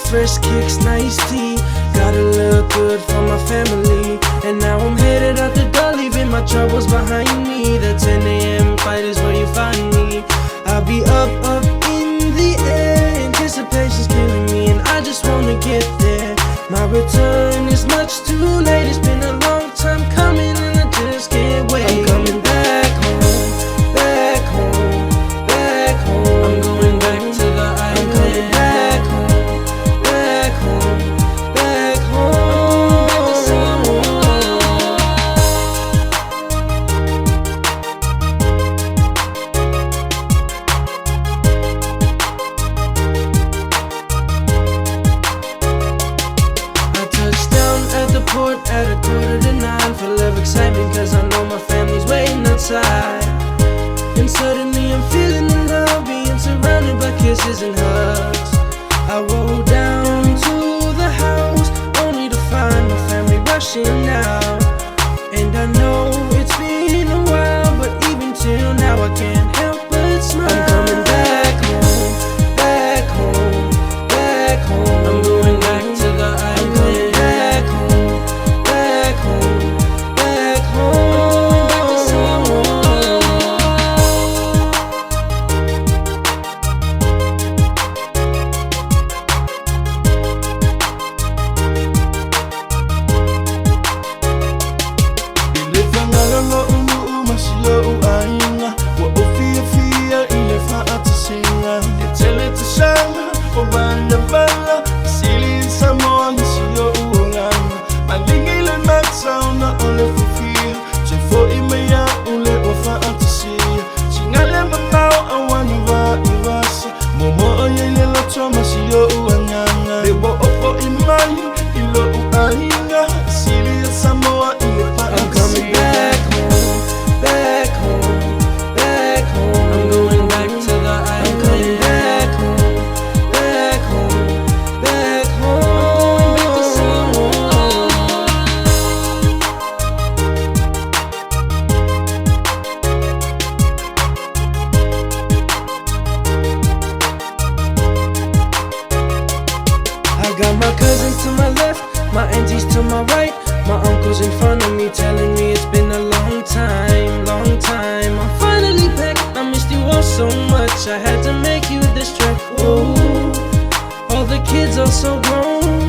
fresh kicks, nice tea. Gotta look good for my family. And now I'm headed out the door, leaving my troubles behind me. The 10 a.m. fight is where you find me. I'll be up in the air. Anticipation's killing me, and I just wanna get there. My return is much too late. It's been a long time coming, and I just can't wait. I'm coming back home, back home, back home. I'm going back to the island. I'm coming back home, back home, back home. I touched down at the port at 8:45, full of excitement, cause I know my family's waiting outside. And suddenly I'm feeling in love, being surrounded by kisses and hugs. I rolled down to the house, only to find my family rushing out. And I know it's been a while, but even till now I can't help but smile. I'm coming back home, back home, back home. I'm going back to the island. I'm coming back home, back home, back home. I got my cousins to my left, my aunties to my right, my uncles in front of me telling me it's been a long time, long time. I'm finally back, I missed you all so much, I had to make you this track. Ooh, all the kids are so grown,